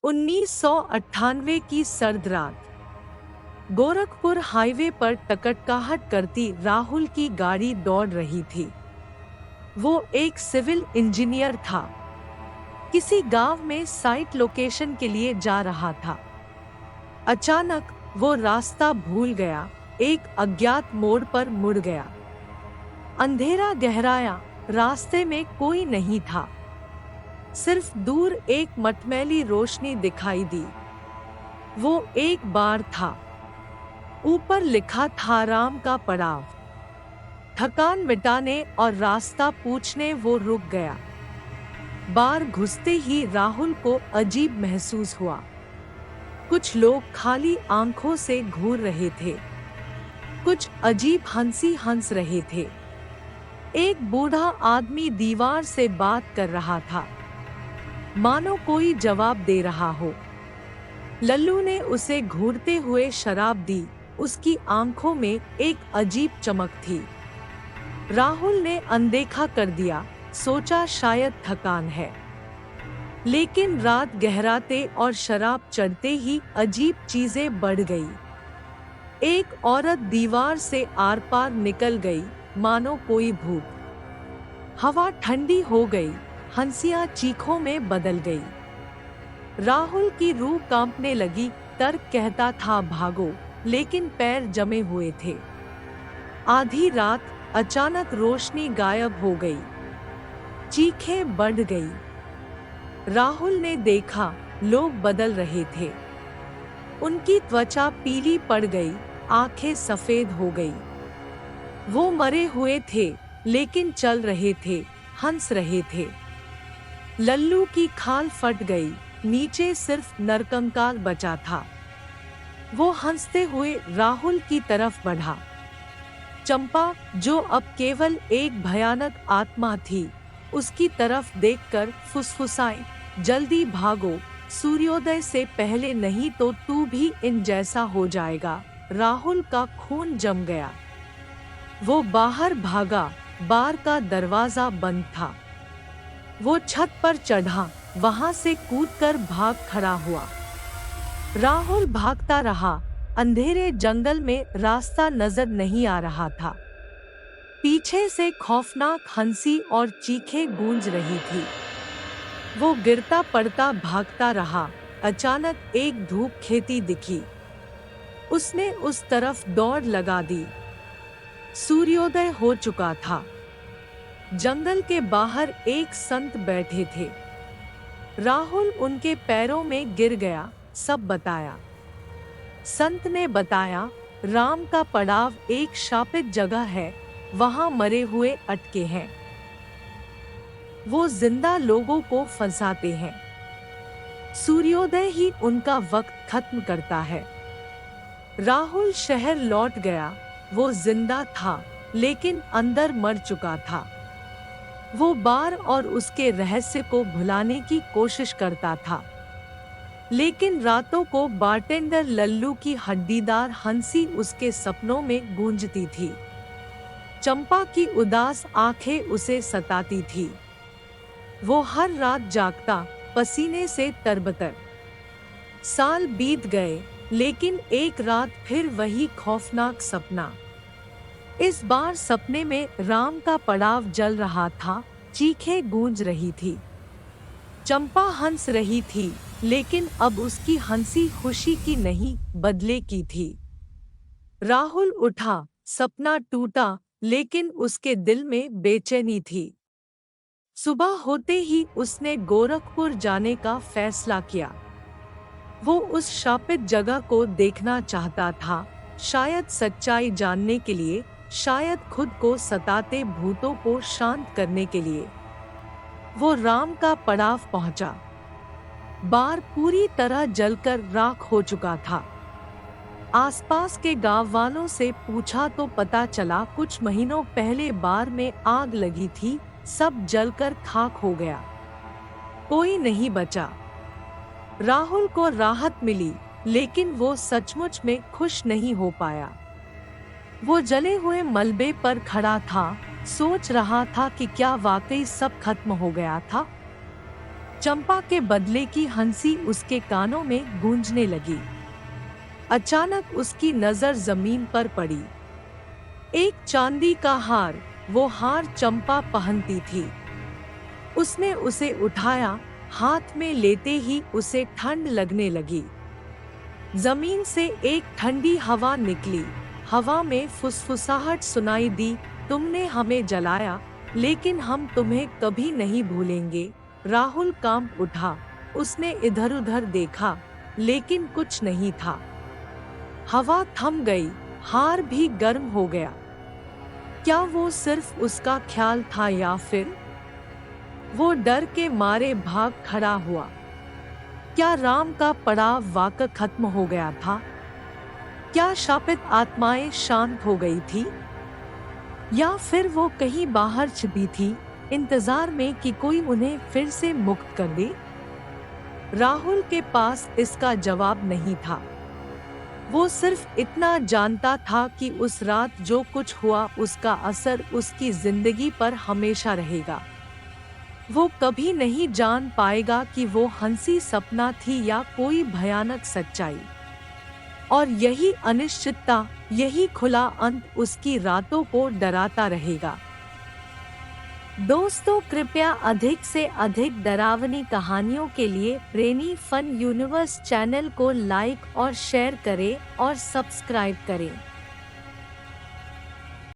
1998 की सर्द रात गोरखपुर हाईवे पर टकटकाहट करती राहुल की गाड़ी दौड़ रही थी। वो एक सिविल इंजीनियर था। किसी गांव में साइट लोकेशन के लिए जा रहा था। अचानक वो रास्ता भूल गया, एक अज्ञात मोड़ पर मुड़ गया। अंधेरा गहराया, रास्ते में कोई नहीं था। सिर्फ दूर एक मटमैली रोशनी दिखाई दी। वो एक बार था। ऊपर लिखा था राम का पड़ाव। थकान मिटाने और रास्ता पूछने वो रुक गया। बार घुसते ही राहुल को अजीब महसूस हुआ। कुछ लोग खाली आंखों से घूर रहे थे, कुछ अजीब हंसी हंस रहे थे। एक बूढ़ा आदमी दीवार से बात कर रहा था, मानो कोई जवाब दे रहा हो। लल्लू ने उसे घूरते हुए शराब दी। उसकी आंखों में एक अजीब चमक थी। राहुल ने अनदेखा कर दिया, सोचा शायद थकान है। लेकिन रात गहराते और शराब चढ़ते ही अजीब चीजें बढ़ गई। एक औरत दीवार से आर पार निकल गई, मानो कोई भूत। हवा ठंडी हो गई, हंसियां चीखों में बदल गई। राहुल की रूह कांपने लगी। तर्क कहता था भागो, लेकिन पैर जमे हुए थे। आधी रात अचानक रोशनी गायब हो गई। चीखें बढ़ गई। राहुल ने देखा, लोग बदल रहे थे। उनकी त्वचा पीली पड़ गई, आंखें सफेद हो गई। वो मरे हुए थे, लेकिन चल रहे थे, हंस रहे थे। लल्लू की खाल फट गई, नीचे सिर्फ नरकंकाल बचा था। वो हंसते हुए राहुल की तरफ बढ़ा। चंपा, जो अब केवल एक भयानक आत्मा थी, उसकी तरफ देखकर फुसफुसाई, जल्दी भागो, सूर्योदय से पहले, नहीं तो तू भी इन जैसा हो जाएगा। राहुल का खून जम गया। वो बाहर भागा। बार का दरवाजा बंद था। वो छत पर चढ़ा, वहां से कूदकर भाग खड़ा हुआ। राहुल भागता रहा। अंधेरे जंगल में रास्ता नजर नहीं आ रहा था। पीछे से खौफनाक हंसी और चीखें गूंज रही थी। वो गिरता पड़ता भागता रहा। अचानक एक धूप खेती दिखी। उसने उस तरफ दौड़ लगा दी। सूर्योदय हो चुका था। जंगल के बाहर एक संत बैठे थे। राहुल उनके पैरों में गिर गया, सब बताया। संत ने बताया, राम का पड़ाव एक शापित जगह है, वहां मरे हुए अटके हैं। वो जिंदा लोगों को फंसाते हैं। सूर्योदय ही उनका वक्त खत्म करता है। राहुल शहर लौट गया। वो जिंदा था, लेकिन अंदर मर चुका था। वो बार और उसके रहस्य को भुलाने की कोशिश करता था। लेकिन रातों को बारटेंडर लल्लू की हड्डीदार हंसी उसके सपनों में गूंजती थी। चंपा की उदास आंखें उसे सताती थी। वो हर रात जागता, पसीने से तरबतर। साल बीत गए, लेकिन एक रात फिर वही खौफनाक सपना। इस बार सपने में राम का पड़ाव जल रहा था, चीखें गूंज रही थी। चंपा हंस रही थी, लेकिन अब उसकी हंसी खुशी की नहीं, बदले की थी। राहुल उठा, सपना टूटा, लेकिन उसके दिल में बेचैनी थी। सुबह होते ही उसने गोरखपुर जाने का फैसला किया। वो उस शापित जगह को देखना चाहता था, शायद सच्चाई जानने के लिए, शायद खुद को सताते भूतों को शांत करने के लिए। वो राम का पड़ाव पहुंचा। बार पूरी तरह जलकर राख हो चुका था। आसपास के गांव वालों से पूछा तो पता चला, कुछ महीनों पहले बार में आग लगी थी, सब जलकर खाक हो गया। कोई नहीं बचा। राहुल को राहत मिली, लेकिन वो सचमुच में खुश नहीं हो पाया। वो जले हुए मलबे पर खड़ा था, सोच रहा था कि क्या वाकई सब खत्म हो गया था। चंपा के बदले की हंसी उसके कानों में गूंजने लगी। अचानक उसकी नजर जमीन पर पड़ी। एक चांदी का हार, वो हार चंपा पहनती थी। उसने उसे उठाया, हाथ में लेते ही उसे ठंड लगने लगी। जमीन से एक ठंडी हवा निकली, हवा में फुसफुसाहट सुनाई दी, तुमने हमें जलाया, लेकिन हम तुम्हें कभी नहीं भूलेंगे। राहुल कांप उठा, उसने इधर-उधर देखा, लेकिन कुछ नहीं था। हवा थम गई, हार भी गर्म हो गया। क्या वो सिर्फ उसका ख्याल था या फिर? वो डर के मारे भाग खड़ा हुआ। क्या राम का पड़ाव वाकई खत्म हो गया था? क्या शापित आत्माएं शांत हो गई थी? या फिर वो कहीं बाहर छिपी थी, इंतजार में कि कोई उन्हें फिर से मुक्त कर दे? राहुल के पास इसका जवाब नहीं था। वो सिर्फ इतना जानता था कि उस रात जो कुछ हुआ उसका असर उसकी जिंदगी पर हमेशा रहेगा। वो कभी नहीं जान पाएगा कि वो हंसी सपना थी या कोई भयानक सच्चाई। और यही अनिश्चितता, यही खुला अंत उसकी रातों को डराता रहेगा। दोस्तों, कृपया अधिक से अधिक डरावनी कहानियों के लिए रेनी फन यूनिवर्स चैनल को लाइक और शेयर करें और सब्सक्राइब करें।